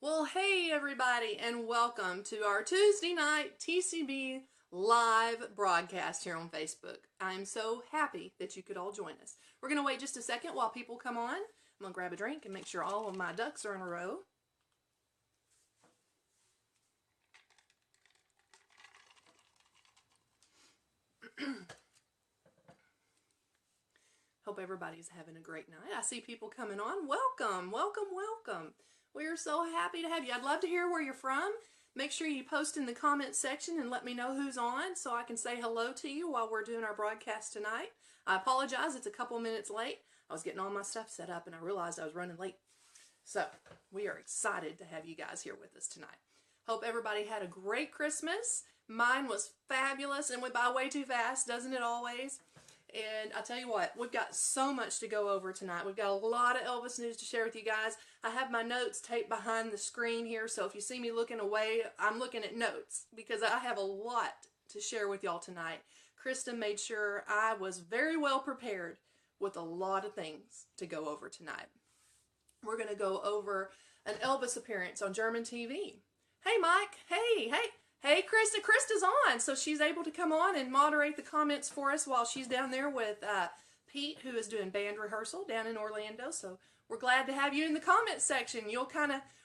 Well, hey everybody, and welcome to our Tuesday night TCB live broadcast here on Facebook. I'm so happy that you could all join us. We're going to wait just a second while people come on. I'm going to grab a drink and make sure all of my ducks are in a row. Hope everybody's having a great night. I see people coming on. Welcome, welcome, welcome. We are so happy to have you. I'd love to hear where you're from. Make sure you post in the comments section and let me know who's on so I can say hello to you while we're doing our broadcast tonight. I apologize, it's a couple minutes late. I was getting all my stuff set up and I realized I was running late. So we are excited to have you guys here with us tonight. Hope everybody had a great Christmas. Mine was fabulous and went by way too fast, doesn't it always? And I'll tell you what, we've got so much to go over tonight. We've got a lot of Elvis news to share with you guys. I have my notes taped behind the screen here, so if you see me looking away, I'm looking at notes because I have a lot to share with y'all tonight. Krista made sure I was very well prepared with a lot of things to go over tonight. We're going to go over an Elvis appearance on German TV. Hey, Mike. Hey. Hey, Krista. Krista's on, so she's able to come on and moderate the comments for us while she's down there with Pete, who is doing band rehearsal down in Orlando. So we're glad to have you in the comments section.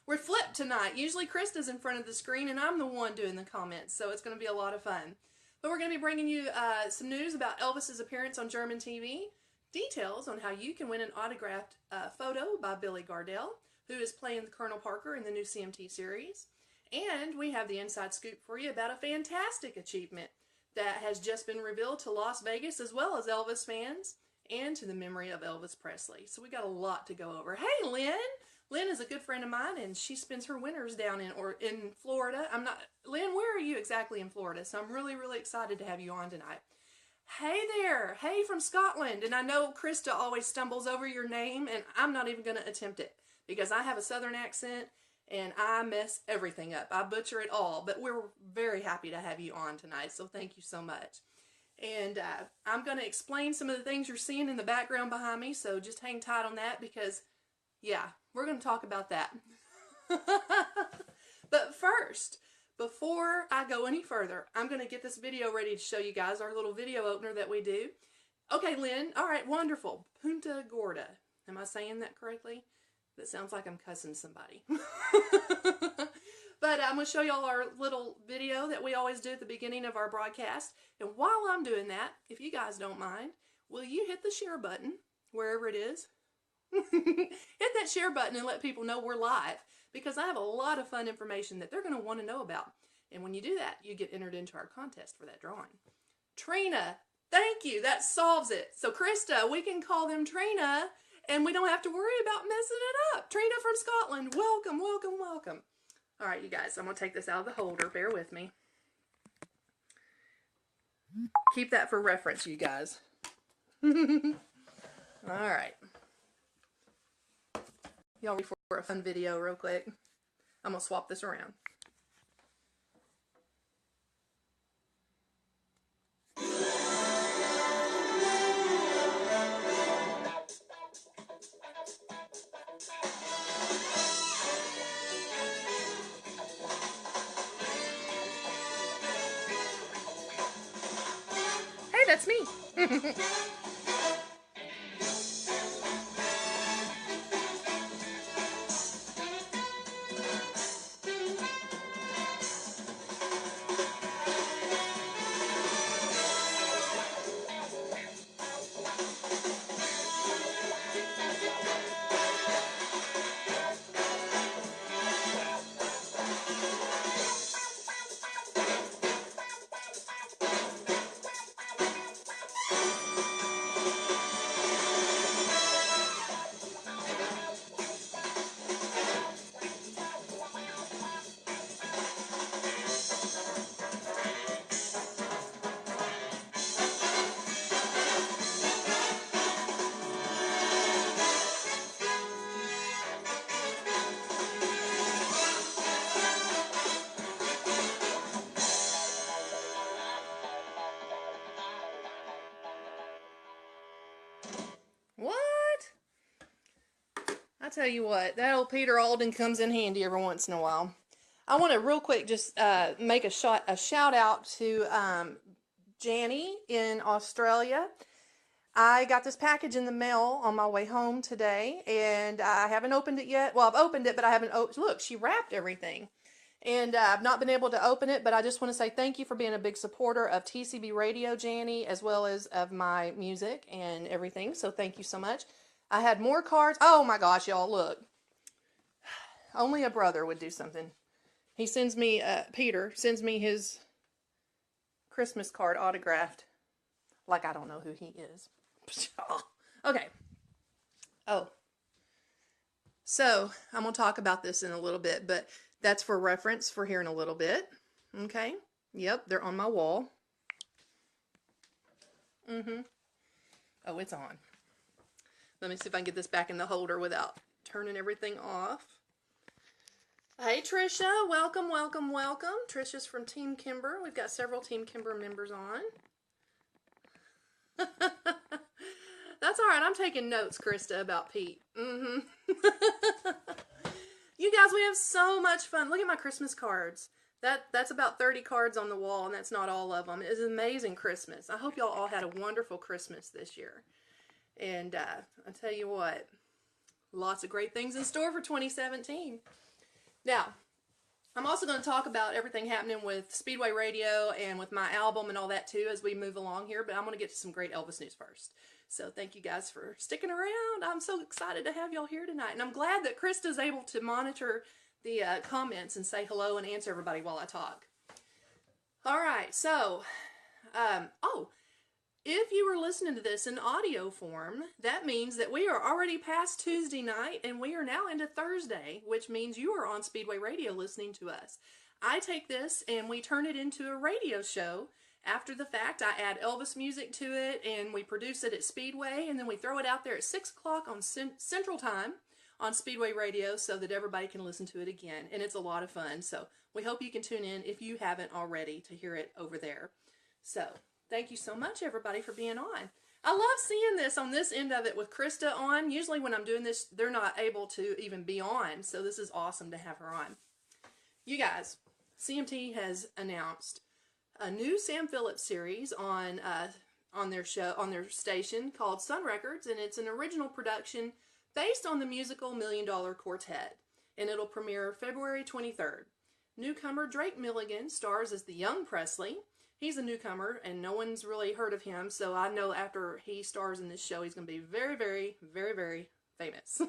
We're flipped tonight. Usually Krista's in front of the screen, and I'm the one doing the comments, so it's going to be a lot of fun. But we're going to be bringing you some news about Elvis's appearance on German TV, details on how you can win an autographed photo by Billy Gardell, who is playing Col Parker in the new CMT series. And we have the inside scoop for you about a fantastic achievement that has just been revealed to Las Vegas as well as Elvis fans and to the memory of Elvis Presley. So we got a lot to go over. Hey, Lynn. Lynn is a good friend of mine, and she spends her winters down in Florida. Lynn, where are you exactly in Florida? So I'm really, really excited to have you on tonight. Hey there. Hey from Scotland. And I know Krista always stumbles over your name, and I'm not even going to attempt it because I have a southern accent. And I mess everything up. I butcher it all. But we're very happy to have you on tonight. So thank you so much. And I'm going to explain some of the things you're seeing in the background behind me. So just hang tight on that because, yeah, we're going to talk about that. But first, before I go any further, I'm going to get this video ready to show you guys our little video opener that we do. Okay, Lynn. All right, wonderful. Punta Gorda. Am I saying that correctly? That sounds like I'm cussing somebody. But I'm going to show y'all our little video that we always do at the beginning of our broadcast. And while I'm doing that, if you guys don't mind, will you hit the share button, wherever it is? Hit that share button and let people know we're live. Because I have a lot of fun information that they're going to want to know about. And when you do that, you get entered into our contest for that drawing. Trina, thank you. That solves it. So Krista, we can call them Trina. And we don't have to worry about messing it up. Trina from Scotland, welcome, welcome, welcome. All right, you guys, I'm going to take this out of the holder. Bear with me. Keep that for reference, you guys. All right. Y'all ready for a fun video real quick? I'm going to swap this around. That's me. tell you what, that old Peter Alden comes in handy every once in a while. I want to real quick just make a shout out to Janny in Australia. I got this package in the mail on my way home today, and I haven't opened it yet. Well, I've opened it, but I haven't opened. Look, she wrapped everything, and I've not been able to open it. But I just want to say thank you for being a big supporter of TCB Radio, Janny, as well as of my music and everything. So thank you so much. I had more cards. Oh my gosh, y'all, look. Only a brother would do something. He sends me, Peter sends me his Christmas card autographed. Like I don't know who he is. Okay. Oh. So, I'm going to talk about this in a little bit, but that's for reference for here in a little bit. Okay. Yep, they're on my wall. Oh, it's on. Let me see if I can get this back in the holder without turning everything off. Hey Trisha, welcome, welcome, welcome. Trisha's from Team Kimber. We've got several Team Kimber members on. That's all right. I'm taking notes, Krista, about Pete. You guys, we have so much fun. Look at my Christmas cards. That's about 30 cards on the wall, and that's not all of them. It's an amazing Christmas. I hope y'all all had a wonderful Christmas this year. And I tell you what, lots of great things in store for 2017. Now, I'm also going to talk about everything happening with Speedway Radio and with my album and all that too as we move along here, but I'm going to get to some great Elvis news first. So thank you guys for sticking around. I'm so excited to have y'all here tonight, and I'm glad that Krista's able to monitor the comments and say hello and answer everybody while I talk. All right, so, if you were listening to this in audio form, that means that we are already past Tuesday night and we are now into Thursday, which means you are on Speedway Radio listening to us. I take this and we turn it into a radio show. After the fact, I add Elvis music to it and we produce it at Speedway, and then we throw it out there at 6 o'clock on Central Time on Speedway Radio so that everybody can listen to it again. And it's a lot of fun. So we hope you can tune in if you haven't already to hear it over there. So thank you so much, everybody, for being on. I love seeing this on this end of it with Krista on. Usually when I'm doing this, they're not able to even be on, so this is awesome to have her on. You guys, CMT has announced a new Sam Phillips series on their show, on their station, called Sun Records, and it's an original production based on the musical $1 Million Quartet, and it'll premiere February 23rd. Newcomer Drake Milligan stars as the young Presley. He's a newcomer, and no one's really heard of him, so I know after he stars in this show, he's going to be very, very, very, very famous.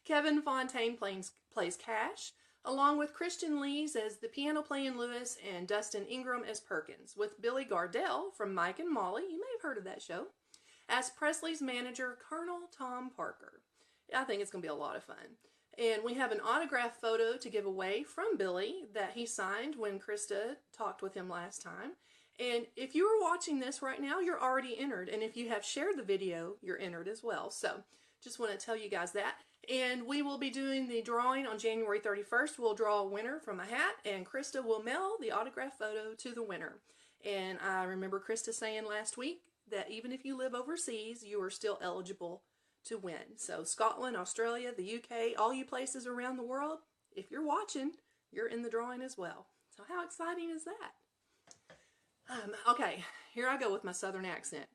Kevin Fontaine plays Cash, along with Christian Lees as the piano-playing Lewis and Dustin Ingram as Perkins, with Billy Gardell from Mike and Molly, you may have heard of that show, as Presley's manager, Colonel Tom Parker. I think it's going to be a lot of fun. And we have an autograph photo to give away from Billy that he signed when Krista talked with him last time. And if you are watching this right now, you're already entered. And if you have shared the video, you're entered as well. So just want to tell you guys that. And we will be doing the drawing on January 31st. We'll draw a winner from a hat, and Krista will mail the autograph photo to the winner. And I remember Krista saying last week that even if you live overseas, you are still eligible to win. So Scotland, Australia, the UK, all you places around the world, if you're watching, you're in the drawing as well. So how exciting is that? Okay, here I go with my southern accent.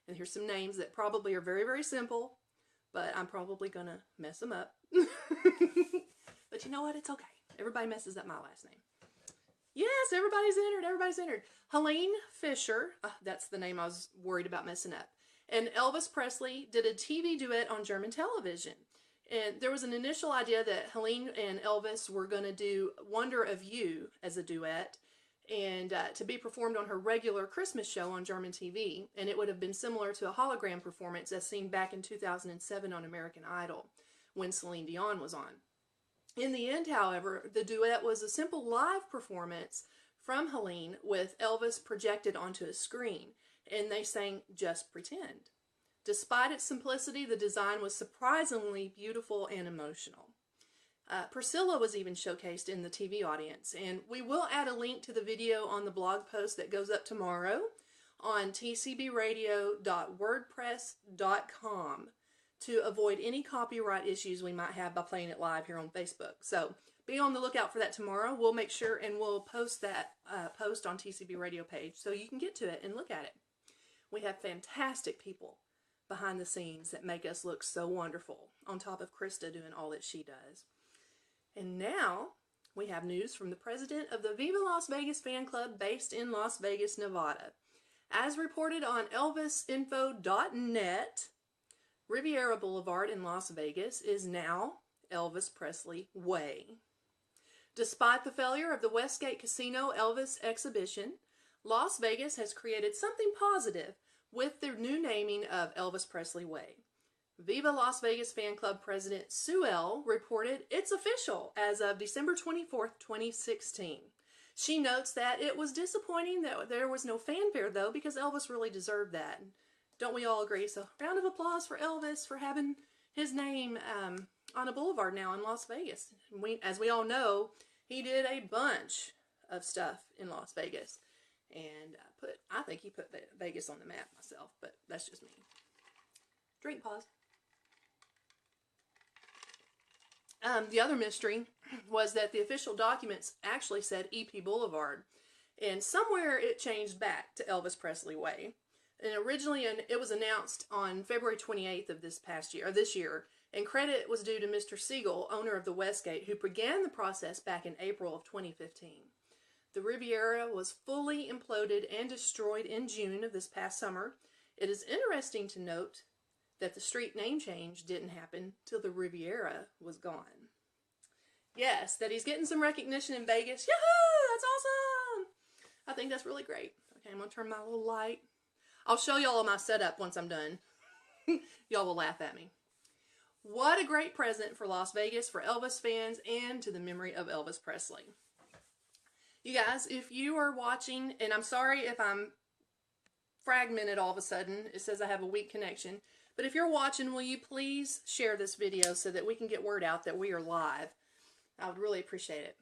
And here's some names that probably are very, very simple, but I'm probably going to mess them up. But you know what? It's okay. Everybody messes up my last name. Yes, everybody's entered. Everybody's entered. Helene Fischer, that's the name I was worried about messing up. And Elvis Presley did a TV duet on German television. And there was an initial idea that Helene and Elvis were going to do Wonder of You as a duet, and to be performed on her regular Christmas show on German TV. And it would have been similar to a hologram performance as seen back in 2007 on American Idol when Celine Dion was on. In the end, however, the duet was a simple live performance from Helene with Elvis projected onto a screen. And they sang Just Pretend. Despite its simplicity, the design was surprisingly beautiful and emotional. Priscilla was even showcased in the TV audience, and we will add a link to the video on the blog post that goes up tomorrow on tcbradio.wordpress.com. to avoid any copyright issues we might have by playing it live here on Facebook. So be on the lookout for that tomorrow. We'll make sure and we'll post that post on TCB radio page so you can get to it and look at it. We have fantastic people behind the scenes that make us look so wonderful, on top of Krista doing all that she does. And now we have news from the president of the Viva Las Vegas fan club based in Las Vegas, Nevada. As reported on elvisinfo.net, Riviera Boulevard in Las Vegas is now Elvis Presley Way. Despite the failure of the Westgate Casino Elvis exhibition, Las Vegas has created something positive with the new naming of Elvis Presley Way. Viva Las Vegas Fan Club President Sue L. reported it's official as of December 24th, 2016. She notes that it was disappointing that there was no fanfare, though, because Elvis really deserved that. Don't we all agree? So, round of applause for Elvis for having his name on a boulevard now in Las Vegas. As we all know, he did a bunch of stuff in Las Vegas. And I think he put Vegas on the map myself, but that's just me. Drink pause. The other mystery was that the official documents actually said EP Boulevard, and somewhere it changed back to Elvis Presley Way. And originally it was announced on February 28th of this year, and credit was due to Mr. Siegel, owner of the Westgate, who began the process back in April of 2015. The Riviera was fully imploded and destroyed in June of this past summer. It is interesting to note that the street name change didn't happen till the Riviera was gone. Yes, that he's getting some recognition in Vegas. Yahoo! That's awesome! I think that's really great. Okay, I'm going to turn my little light. I'll show y'all my setup once I'm done. Y'all will laugh at me. What a great present for Las Vegas, for Elvis fans, and to the memory of Elvis Presley. You guys, if you are watching, and I'm sorry if I'm fragmented all of a sudden. It says I have a weak connection. But if you're watching, will you please share this video so that we can get word out that we are live? I would really appreciate it.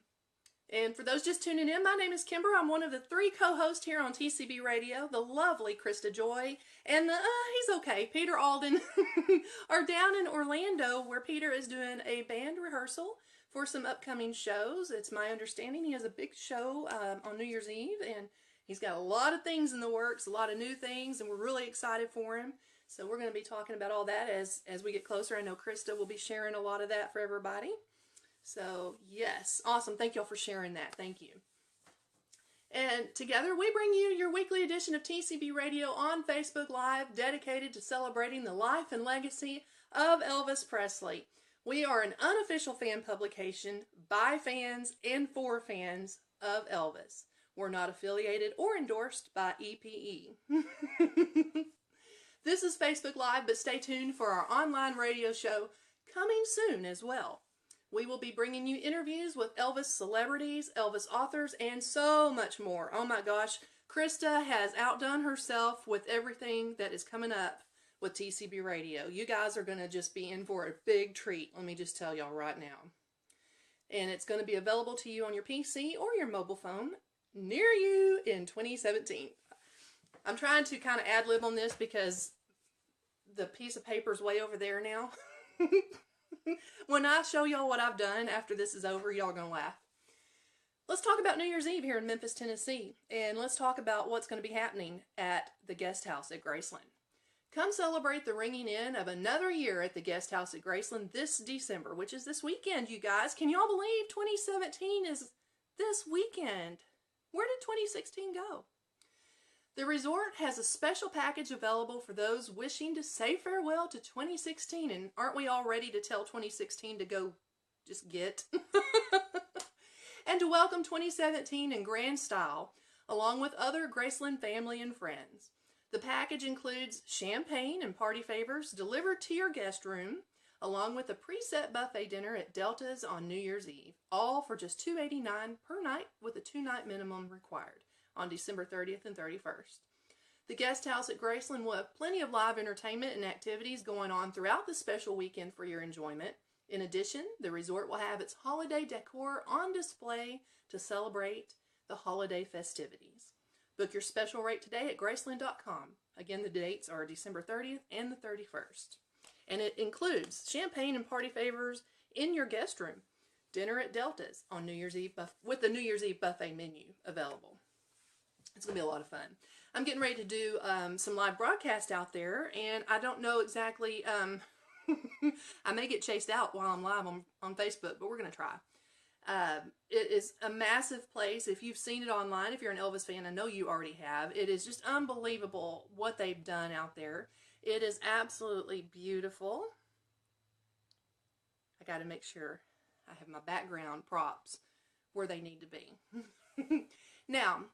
And for those just tuning in, my name is Kimber. I'm one of the 3 co-hosts here on TCB Radio. The lovely Krista Joy and he's okay, Peter Alden are down in Orlando, where Peter is doing a band rehearsal for some upcoming shows. It's my understanding he has a big show on New Year's Eve, and he's got a lot of things in the works, a lot of new things, and we're really excited for him. So we're going to be talking about all that as we get closer. I know Krista will be sharing a lot of that for everybody. So, yes, awesome. Thank y'all for sharing that. Thank you. And together we bring you your weekly edition of TCB Radio on Facebook Live, dedicated to celebrating the life and legacy of Elvis Presley. We are an unofficial fan publication by fans and for fans of Elvis. We're not affiliated or endorsed by EPE. This is Facebook Live, but stay tuned for our online radio show coming soon as well. We will be bringing you interviews with Elvis celebrities, Elvis authors, and so much more. Oh my gosh, Krista has outdone herself with everything that is coming up with TCB Radio. You guys are going to just be in for a big treat, let me just tell y'all right now. And it's going to be available to you on your PC or your mobile phone near you in 2017. I'm trying to kind of ad-lib on this because the piece of paper is way over there now. When I show y'all what I've done after this is over, y'all are going to laugh. Let's talk about New Year's Eve here in Memphis, Tennessee. And let's talk about what's going to be happening at the Guest House at Graceland. Come celebrate the ringing in of another year at the Guest House at Graceland this December, which is this weekend, you guys. Can y'all believe 2017 is this weekend? Where did 2016 go? The resort has a special package available for those wishing to say farewell to 2016. And aren't we all ready to tell 2016 to go just get? And to welcome 2017 in grand style, along with other Graceland family and friends. The package includes champagne and party favors delivered to your guest room, along with a preset buffet dinner at Delta's on New Year's Eve, all for just $289 per night with a 2-night minimum required on December 30th and 31st. The Guest House at Graceland will have plenty of live entertainment and activities going on throughout the special weekend for your enjoyment. In addition, the resort will have its holiday decor on display to celebrate the holiday festivities. Book your special rate today at Graceland.com. Again, the dates are December 30th and the 31st. And it includes champagne and party favors in your guest room, dinner at Delta's on New Year's Eve with the New Year's Eve buffet menu available. It's going to be a lot of fun. I'm getting ready to do some live broadcast out there, and I don't know exactly, I may get chased out while I'm live on Facebook, but we're going to try. It is a massive place. If you've seen it online, if you're an Elvis fan, I know you already have. It is just unbelievable what they've done out there. It is absolutely beautiful. I got to make sure I have my background props where they need to be. Now,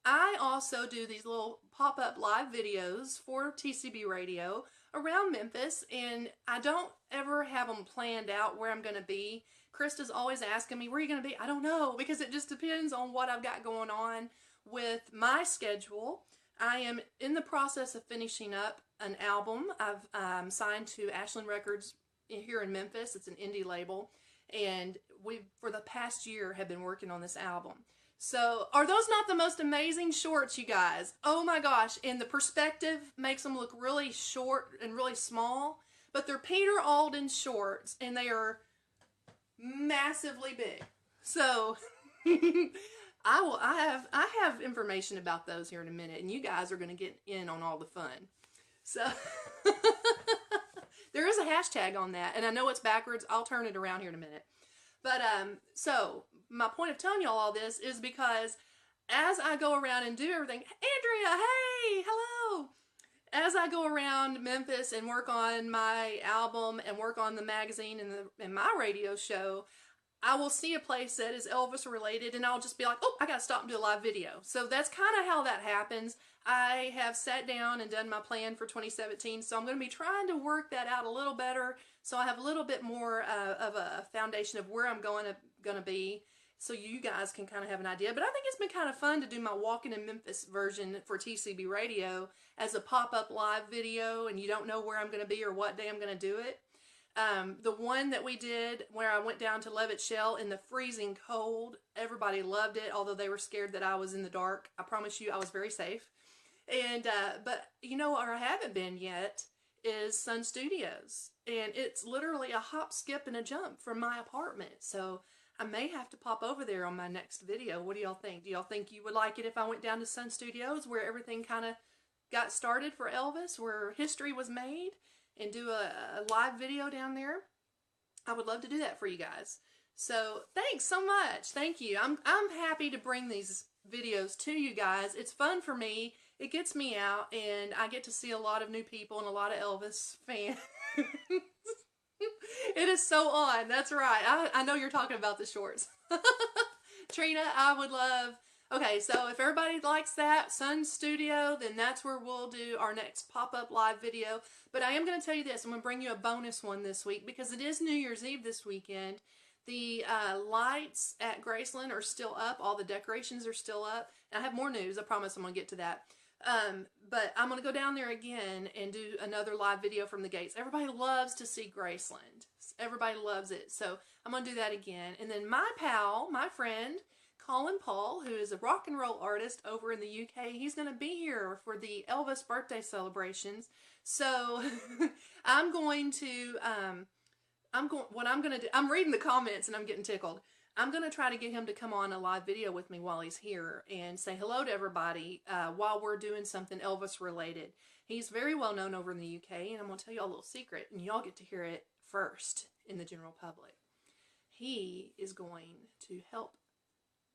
I also do these little pop-up live videos for TCB Radio around Memphis, and I don't ever have them planned out where I'm going to be. Krista's always asking me, where are you going to be? I don't know, because it just depends on what I've got going on with my schedule. I am in the process of finishing up an album. I've signed to Ashland Records here in Memphis. It's an indie label, and we, for the past year, have been working on this album. So, are those not the most amazing shorts, you guys? Oh my gosh, and the perspective makes them look really short and really small, but they're Peter Alden shorts, and they are massively big. So, I have information about those here in a minute, and you guys are going to get in on all the fun. So, there is a hashtag on that, and I know it's backwards. I'll turn it around here in a minute. But, so, my point of telling y'all all this is because as I go around and do everything, Andrea, hey, hello! As I go around Memphis and work on my album and work on the magazine and my radio show, I will see a place that is Elvis related, and I'll just be like, oh, I gotta stop and do a live video. So that's kind of how that happens. I have sat down and done my plan for 2017, so I'm going to be trying to work that out a little better, so I have a little bit more of a foundation of where I'm going to be, so you guys can kind of have an idea. But I think it's been kind of fun to do my Walking in Memphis version for TCB Radio as a pop-up live video, and you don't know where I'm going to be or what day I'm going to do it. The one that we did where I went down to Levitt Shell in the freezing cold, everybody loved it, although they were scared that I was in the dark. I promise you I was very safe. And, but you know where I haven't been yet is Sun Studios. And it's literally a hop, skip, and a jump from my apartment. So I may have to pop over there on my next video. What do y'all think? Do y'all think you would like it if I went down to Sun Studios where everything kind of got started for Elvis, where history was made, and do a live video down there? I would love to do that for you guys. So thanks so much. Thank you. I'm happy to bring these videos to you guys. It's fun for me. It gets me out, and I get to see a lot of new people and a lot of Elvis fans. It is so on. That's right. I know you're talking about the shorts. Trina, I would love... Okay, so if everybody likes that, Sun Studio, then that's where we'll do our next pop-up live video. But I am going to tell you this. I'm going to bring you a bonus one this week because it is New Year's Eve this weekend. The lights at Graceland are still up. All the decorations are still up. And I have more news. I promise I'm going to get to that. But I'm going to go down there again and do another live video from the gates. Everybody loves to see Graceland. Everybody loves it. So I'm going to do that again. And then my pal, my friend, Colin Paul, who is a rock and roll artist over in the UK, he's going to be here for the Elvis birthday celebrations. So I'm going to, what I'm going to do, I'm reading the comments and I'm getting tickled. I'm going to try to get him to come on a live video with me while he's here and say hello to everybody while we're doing something Elvis related. He's very well known over in the UK, and I'm going to tell you a little secret, and y'all get to hear it first in the general public. He is going to help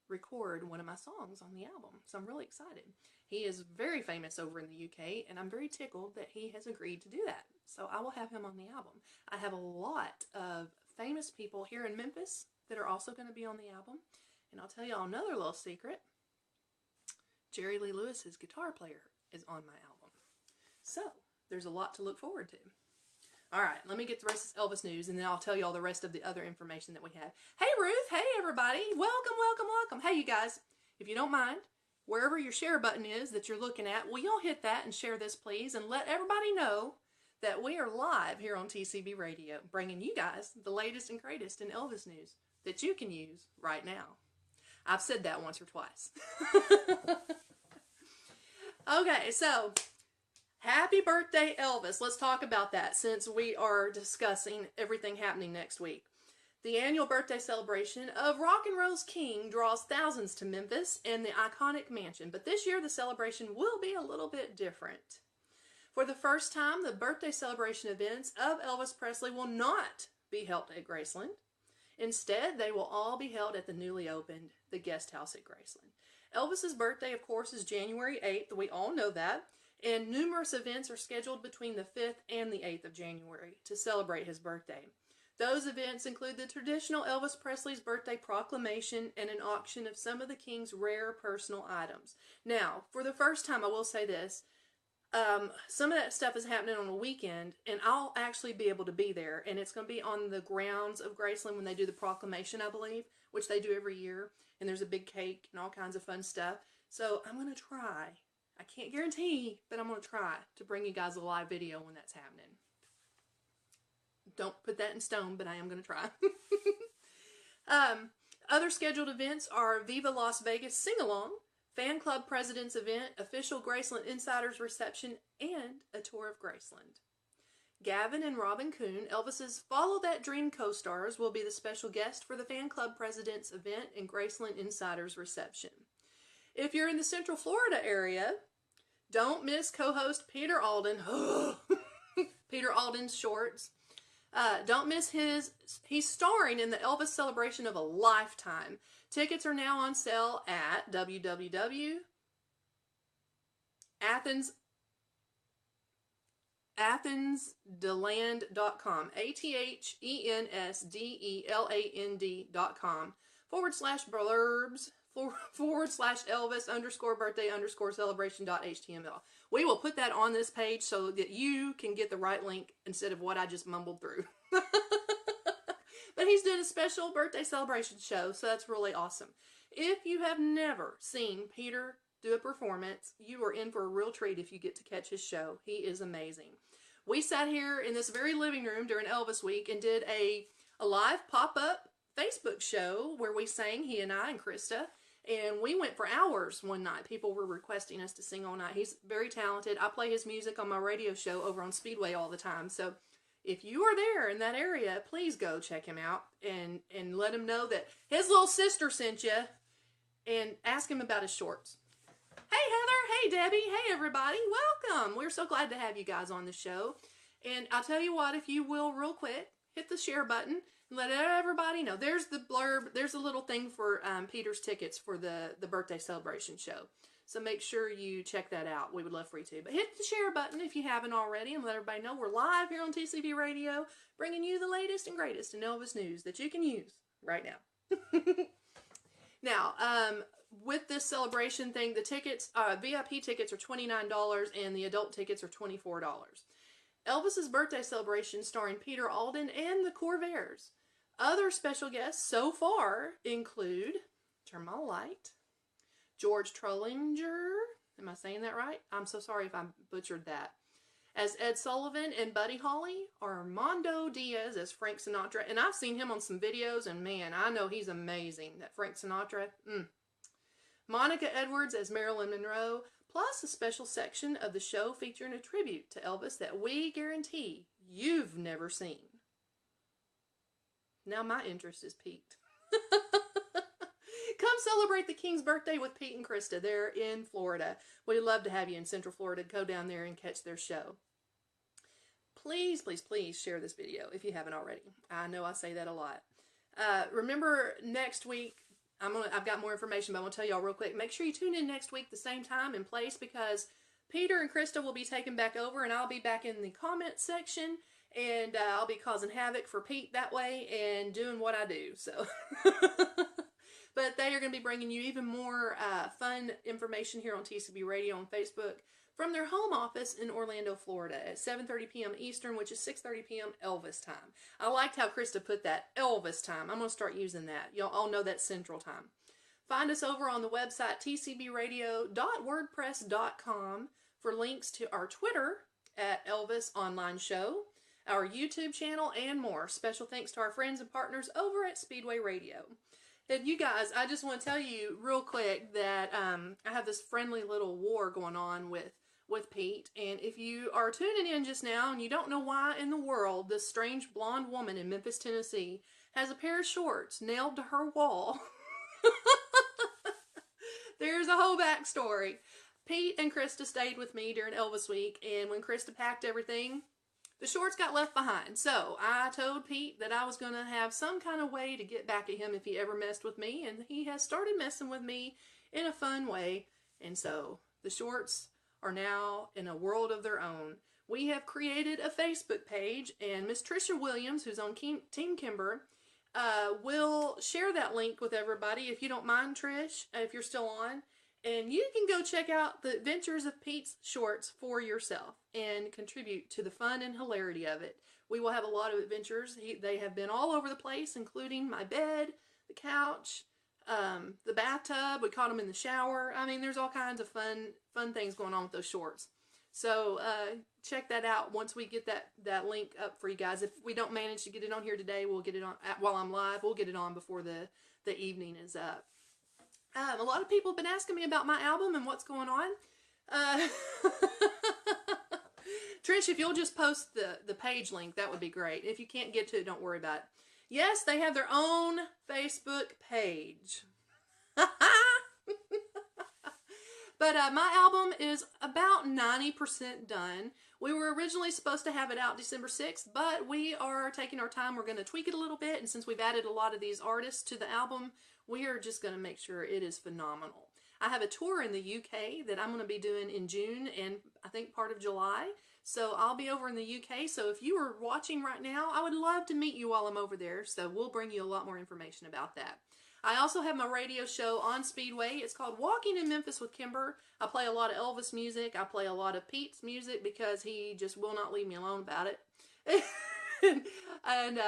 record one of my songs on the album, so I'm really excited. He is very famous over in the UK, and I'm very tickled that he has agreed to do that. So I will have him on the album. I have a lot of famous people here in Memphis that are also going to be on the album. And I'll tell y'all another little secret. Jerry Lee Lewis's guitar player is on my album. So there's a lot to look forward to. All right, let me get the rest of Elvis news, and then I'll tell you all the rest of the other information that we have. Hey, Ruth. Hey, everybody. Welcome, welcome, welcome. Hey, you guys, if you don't mind, wherever your share button is that you're looking at, will y'all hit that and share this, please, and let everybody know that we are live here on TCB Radio, bringing you guys the latest and greatest in Elvis news that you can use right now. I've said that once or twice. Okay, so Happy birthday, Elvis. Let's talk about that since we are discussing everything happening next week. The annual birthday celebration of Rock and Roll's King draws thousands to Memphis and the iconic mansion, but this year the celebration will be a little bit different. For the first time, the birthday celebration events of Elvis Presley will not be held at Graceland. Instead, they will all be held at the newly opened The Guest House at Graceland. Elvis's birthday, of course, is January 8th. We all know that. And numerous events are scheduled between the 5th and the 8th of January to celebrate his birthday. Those events include the traditional Elvis Presley's birthday proclamation and an auction of some of the King's rare personal items. Now, for the first time, I will say this. Some of that stuff is happening on a weekend, and I'll actually be able to be there, and it's going to be on the grounds of Graceland when they do the proclamation, I believe, which they do every year, and there's a big cake and all kinds of fun stuff. So I'm going to try. I can't guarantee, but I'm going to try to bring you guys a live video when that's happening. Don't put that in stone, but I am going to try. Other scheduled events are Viva Las Vegas Sing-Along, Fan Club President's Event, official Graceland Insiders Reception, and a tour of Graceland. Gavin and Robin Coon, Elvis's Follow That Dream co-stars, will be the special guest for the Fan Club President's Event and Graceland Insiders Reception. If you're in the Central Florida area, don't miss co-host Peter Alden. Peter Alden's shorts. Don't miss he's starring in the Elvis celebration of a lifetime. Tickets are now on sale at www.athensdeland.com. AthensDeland.com/blurbs /Elvis_birthday_celebration.html. We will put that on this page so that you can get the right link instead of what I just mumbled through. But he's doing a special birthday celebration show, so that's really awesome. If you have never seen Peter do a performance, you are in for a real treat if you get to catch his show. He is amazing. We sat here in this very living room during Elvis Week and did a live pop-up Facebook show where we sang, he and I and Krista, and we went for hours one night. People were requesting us to sing all night. He's very talented. I play his music on my radio show over on Speedway all the time, so if you are there in that area, please go check him out and let him know that his little sister sent you, and ask him about his shorts. Hey Heather, hey Debbie, hey everybody, welcome. We're so glad to have you guys on the show. And I'll tell you what, if you will real quick, hit the share button and let everybody know. There's the blurb, there's a little thing for Peter's tickets for the birthday celebration show. So make sure you check that out. We would love for you to. But hit the share button if you haven't already and let everybody know we're live here on TCB Radio, bringing you the latest and greatest in Elvis news that you can use right now. Now, with this celebration thing, the tickets, VIP tickets are $29 and the adult tickets are $24. Elvis's birthday celebration starring Peter Alden and the Corvairs. Other special guests so far include, turn my light, George Trollinger, am I saying that right? I'm so sorry if I butchered that. As Ed Sullivan and Buddy Holly, Armando Diaz as Frank Sinatra, and I've seen him on some videos, and man, I know he's amazing, that Frank Sinatra. Monica Edwards as Marilyn Monroe, plus a special section of the show featuring a tribute to Elvis that we guarantee you've never seen. Now my interest is piqued. Come celebrate the King's birthday with Pete and Krista. They're in Florida. We'd love to have you in Central Florida. Go down there and catch their show. Please, please, please share this video if you haven't already. I know I say that a lot. Remember, next week, I've got more information, but I'm going to tell y'all real quick. Make sure you tune in next week, the same time and place, because Peter and Krista will be taking back over, and I'll be back in the comments section, and I'll be causing havoc for Pete that way and doing what I do. So... But they are going to be bringing you even more fun information here on TCB Radio on Facebook from their home office in Orlando, Florida at 7:30 p.m. Eastern, which is 6:30 p.m. Elvis time. I liked how Krista put that, Elvis time. I'm going to start using that. Y'all all know that's Central time. Find us over on the website tcbradio.wordpress.com for links to our Twitter at Elvis Online Show, our YouTube channel, and more. Special thanks to our friends and partners over at Speedway Radio. And you guys, I just want to tell you real quick that I have this friendly little war going on with with Pete. And if you are tuning in just now and you don't know why in the world this strange blonde woman in Memphis, Tennessee has a pair of shorts nailed to her wall, there's a whole backstory. Pete and Krista stayed with me during Elvis week, and when Krista packed everything, the shorts got left behind. So I told Pete that I was going to have some kind of way to get back at him if he ever messed with me, and he has started messing with me in a fun way. And so the shorts are now in a world of their own. We have created a Facebook page, and Miss Trisha Williams, who's on Team Kimber, will share that link with everybody if you don't mind, Trish, if you're still on. And you can go check out the adventures of Pete's shorts for yourself and contribute to the fun and hilarity of it. We will have a lot of adventures. They have been all over the place, including my bed, the couch, the bathtub. We caught them in the shower. I mean, there's all kinds of fun things going on with those shorts. So check that out once we get that link up for you guys. If we don't manage to get it on here today, we'll get it on while I'm live. We'll get it on before the evening is up. A lot of people have been asking me about my album and what's going on. Trish, if you'll just post the page link, that would be great. If you can't get to it, don't worry about it. Yes, they have their own Facebook page. But my album is about 90% done. We were originally supposed to have it out December 6th, but we are taking our time. We're going to tweak it a little bit, and since we've added a lot of these artists to the album, we are just going to make sure it is phenomenal. I have a tour in the UK that I'm going to be doing in June and I think part of July. So I'll be over in the UK. So if you are watching right now, I would love to meet you while I'm over there. So we'll bring you a lot more information about that. I also have my radio show on Speedway. It's called Walking in Memphis with Kimber. I play a lot of Elvis music. I play a lot of Pete's music because he just will not leave me alone about it. and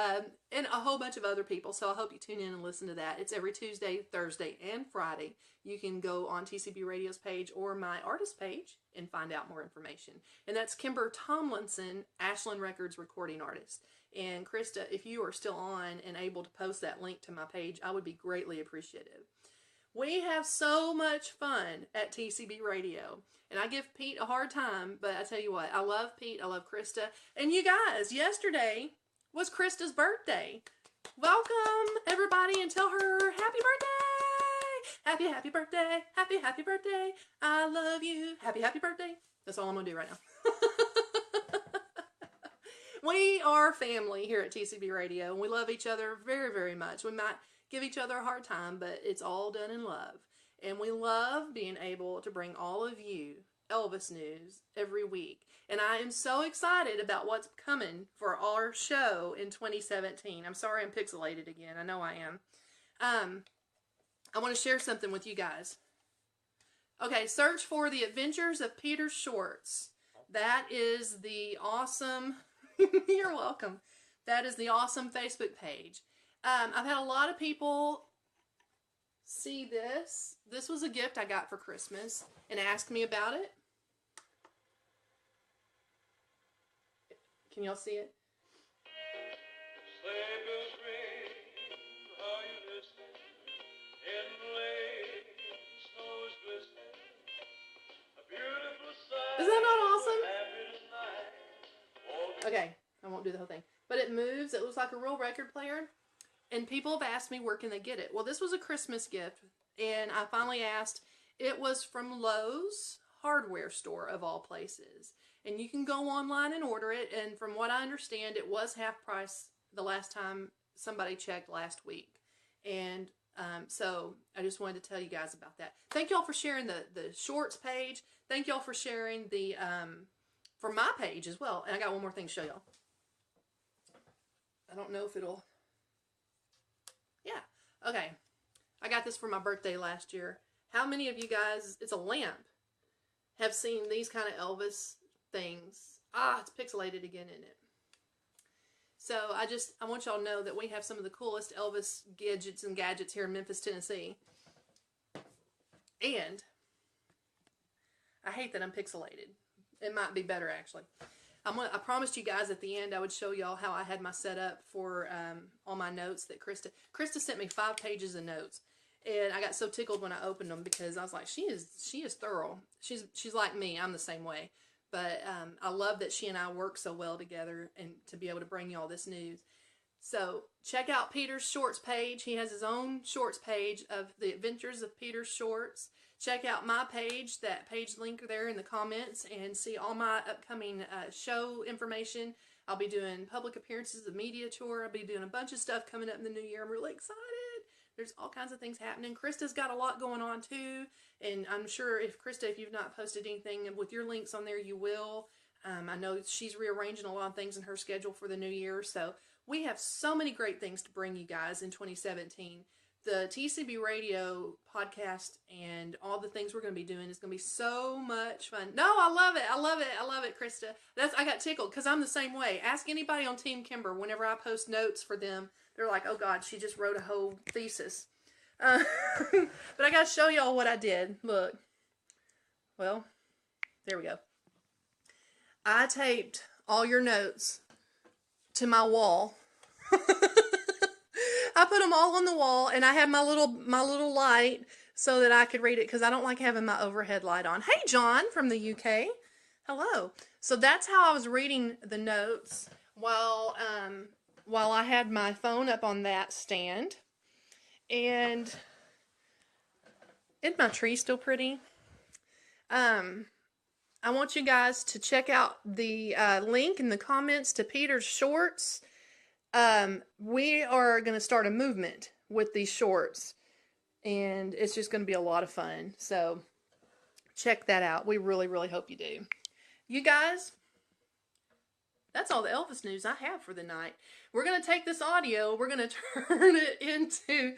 a whole bunch of other people. So I hope you tune in and listen to that. It's every Tuesday, Thursday, and Friday. You can go on TCB Radio's page or my artist page and find out more information. And that's Kimber Tomlinson, Ashland Records recording artist. And Krista, if you are still on and able to post that link to my page, I would be greatly appreciative. We have so much fun at TCB Radio. And I give Pete a hard time, but I tell you what, I love Pete, I love Krista. And you guys, yesterday was Krista's birthday. Welcome, everybody, and tell her happy birthday! Happy, happy birthday! Happy, happy birthday! I love you! Happy, happy birthday! That's all I'm going to do right now. We are family here at TCB Radio, and we love each other very, very much. We might give each other a hard time, but it's all done in love. And we love being able to bring all of you Elvis news every week. And I am so excited about what's coming for our show in 2017. I'm sorry I'm pixelated again. I know I am. I want to share something with you guys. Okay, search for The Adventures of Peter's Shorts. That is the awesome... You're welcome. That is the awesome Facebook page. I've had a lot of people see this. This was a gift I got for Christmas and asked me about it. Can y'all see it? Is that not awesome? Okay, I won't do the whole thing. But it moves. It looks like a real record player. And people have asked me, where can they get it? Well, this was a Christmas gift. And I finally asked. It was from Lowe's hardware store, of all places. And you can go online and order it. And from what I understand, it was half price the last time somebody checked last week. And so I just wanted to tell you guys about that. Thank y'all for sharing the shorts page. Thank y'all for sharing the... for my page as well. And I got one more thing to show y'all. I don't know if it'll... Yeah. Okay. I got this for my birthday last year. How many of you guys, it's a lamp, have seen these kind of Elvis things? Ah, it's pixelated again, isn't it? So I want y'all to know that we have some of the coolest Elvis gadgets here in Memphis, Tennessee. And I hate that I'm pixelated. It might be better, actually. I promised you guys at the end I would show y'all how I had my setup for all my notes that Krista sent me 5 pages of notes. And I got so tickled when I opened them because I was like, she is thorough. She's like me. I'm the same way. But I love that she and I work so well together and to be able to bring you all this news. So check out Peter's Shorts page. He has his own Shorts page of the adventures of Peter's Shorts. Check out my page, that page link there in the comments, and see all my upcoming show information. I'll be doing public appearances, the media tour. I'll be doing a bunch of stuff coming up in the new year. I'm really excited. There's all kinds of things happening. Krista's got a lot going on too. And I'm sure Krista, if you've not posted anything with your links on there, you will. I know she's rearranging a lot of things in her schedule for the new year. So we have so many great things to bring you guys in 2017. The TCB radio podcast and all the things we're going to be doing is going to be so much fun. No, I love it. I love it. I love it, Krista. I got tickled because I'm the same way. Ask anybody on Team Kimber whenever I post notes for them. They're like, oh God, she just wrote a whole thesis. But I got to show y'all what I did. Look. Well, there we go. I taped all your notes to my wall. I put them all on the wall, and I had my little light so that I could read it because I don't like having my overhead light on. Hey, John from the UK. Hello. So that's how I was reading the notes while I had my phone up on that stand. And isn't my tree still pretty? I want you guys to check out the link in the comments to Peter's Shorts. We are going to start a movement with these shorts, and it's just going to be a lot of fun. So check that out. We really, really hope you do. You guys, that's all the Elvis news I have for the night. We're going to take this audio, we're going to turn it into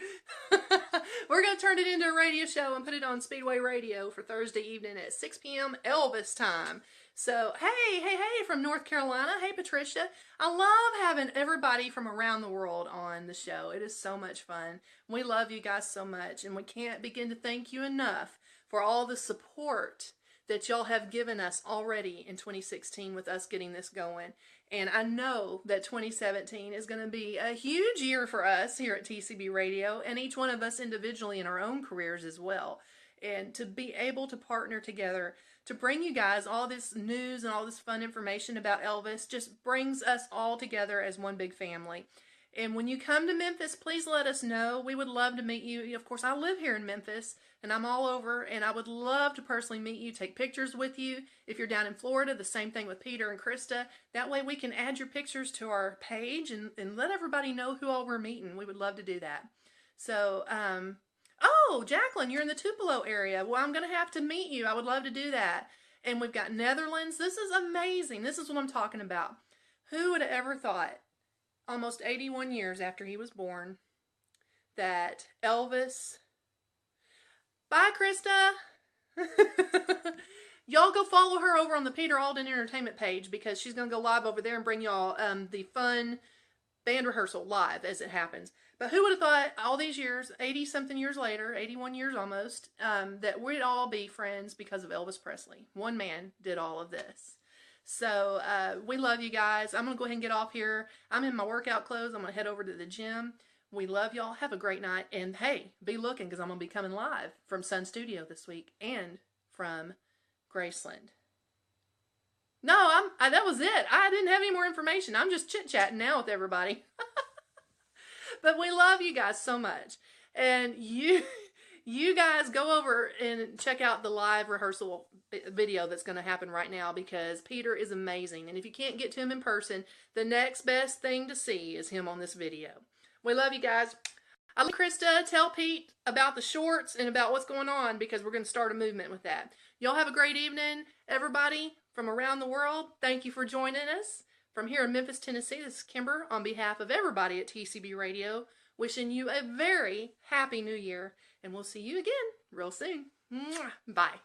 a radio show and put it on Speedway Radio for Thursday evening at 6 p.m. Elvis time. So, hey from North Carolina. Hey, Patricia. I love having everybody from around the world on the show. It is so much fun. We love you guys so much, and we can't begin to thank you enough for all the support that y'all have given us already in 2016 with us getting this going. And I know that 2017 is going to be a huge year for us here at TCB Radio, and each one of us individually in our own careers as well. And to be able to partner together to bring you guys all this news and all this fun information about Elvis just brings us all together as one big family. And when you come to Memphis, please let us know. We would love to meet you. Of course, I live here in Memphis, and I'm all over, and I would love to personally meet you, take pictures with you. If you're down in Florida, the same thing with Peter and Krista. That way we can add your pictures to our page and let everybody know who all we're meeting. We would love to do that. So, oh, Jacqueline, you're in the Tupelo area. Well, I'm going to have to meet you. I would love to do that. And we've got Netherlands. This is amazing. This is what I'm talking about. Who would have ever thought, almost 81 years after he was born, that Elvis... Bye, Krista! Y'all go follow her over on the Peter Alden Entertainment page because she's going to go live over there and bring y'all the fun band rehearsal live as it happens. But who would have thought all these years, 80-something years later, 81 years almost, that we'd all be friends because of Elvis Presley. One man did all of this. So we love you guys. I'm going to go ahead and get off here. I'm in my workout clothes. I'm going to head over to the gym. We love y'all. Have a great night. And hey, be looking because I'm going to be coming live from Sun Studio this week and from Graceland. No, that was it. I didn't have any more information. I'm just chit-chatting now with everybody. But we love you guys so much. And you guys go over and check out the live rehearsal video that's going to happen right now because Peter is amazing. And if you can't get to him in person, the next best thing to see is him on this video. We love you guys. I love Krista. Tell Pete about the shorts and about what's going on because we're going to start a movement with that. Y'all have a great evening. Everybody from around the world, thank you for joining us. From here in Memphis, Tennessee, this is Kimber on behalf of everybody at TCB Radio, wishing you a very happy new year. And we'll see you again real soon. Bye.